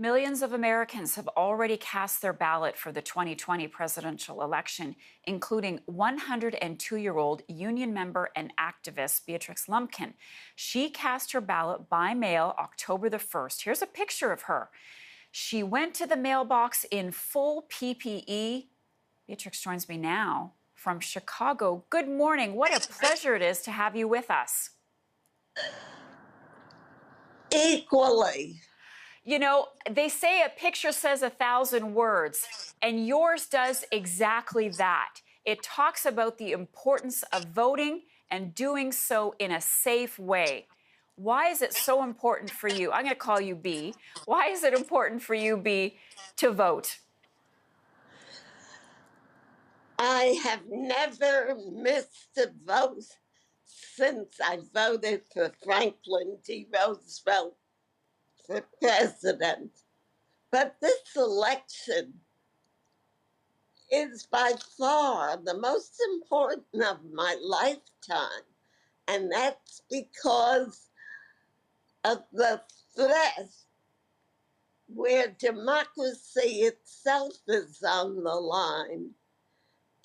Millions of Americans have already cast their ballot for the 2020 presidential election, including 102-year-old union member and activist Beatrice Lumpkin. She cast her ballot by mail October the 1st. Here's a picture of her. She went to the mailbox in full PPE. Beatrice joins me now from Chicago. Good morning. What a pleasure it is to have you with us. Equally. You know, they say a picture says 1,000 words, and yours does exactly that. It talks about the importance of voting and doing so in a safe way. Why is it so important for you? I'm going to call you B. Why is it important for you, B, to vote? I have never missed a vote since I voted for Franklin D. Roosevelt for president. But this election is by far the most important of my lifetime. And that's because of the threat where democracy itself is on the line.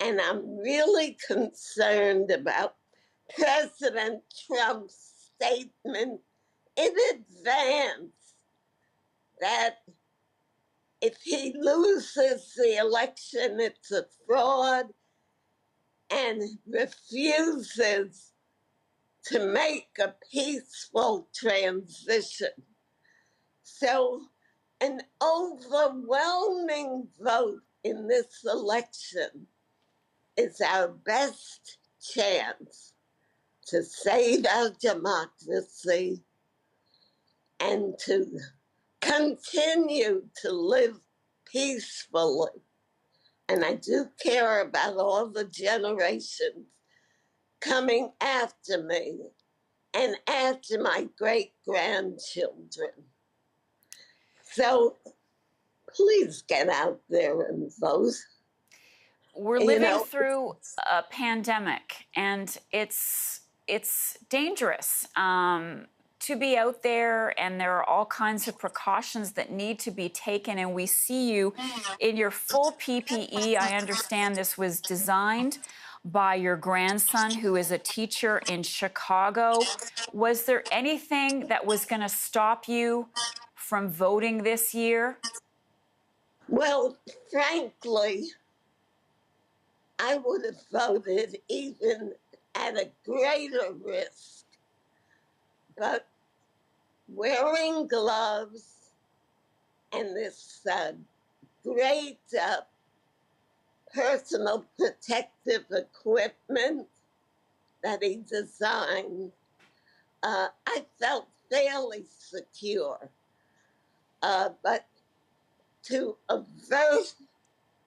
And I'm really concerned about President Trump's statement in advance that if he loses the election, it's a fraud, and refuses to make a peaceful transition. So an overwhelming vote in this election is our best chance to save our democracy and to continue to live peacefully. And I do care about all the generations coming after me and after my great-grandchildren. So please get out there and vote. We're living through a pandemic, and it's dangerous to be out there, and there are all kinds of precautions that need to be taken, and we see you in your full PPE. I understand this was designed by your grandson, who is a teacher in Chicago. Was there anything that was going to stop you from voting this year? Well, frankly, I would have voted even at a greater risk. But wearing gloves and this great personal protective equipment that he designed, I felt fairly secure. But to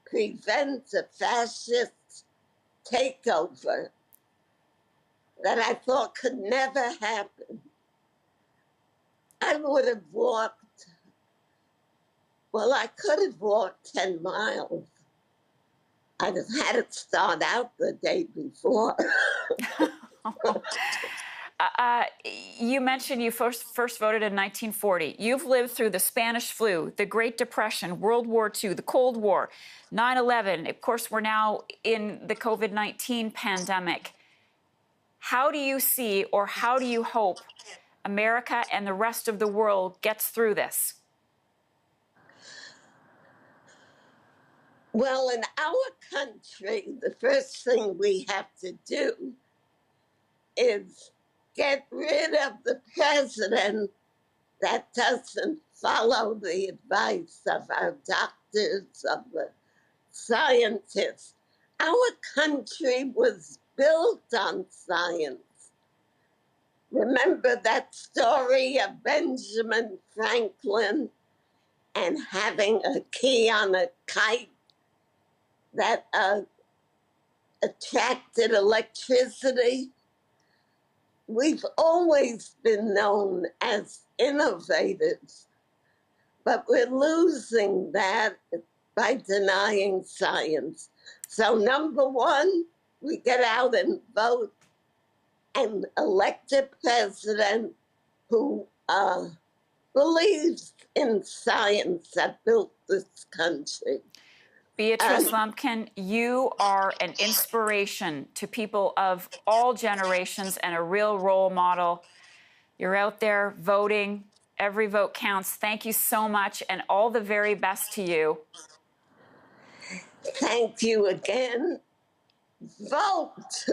prevent a fascist takeover that I thought could never happen, I would have walked, well, I could have walked 10 miles. I'd have had it start out the day before. You mentioned you first voted in 1940. You've lived through the Spanish flu, the Great Depression, World War II, the Cold War, 9/11. Of course, we're now in the COVID-19 pandemic. How do you see, or how do you hope America and the rest of the world gets through this? Well, in our country, the first thing we have to do is get rid of the president that doesn't follow the advice of our doctors, of the scientists. Our country was built on science. Remember that story of Benjamin Franklin and having a key on a kite that attracted electricity? We've always been known as innovators, but we're losing that by denying science. So number one, we get out and vote and elect a president who believes in science that built this country. Beatrice Lumpkin, you are an inspiration to people of all generations and a real role model. You're out there voting. Every vote counts. Thank you so much, and all the very best to you. Thank you again. Vote!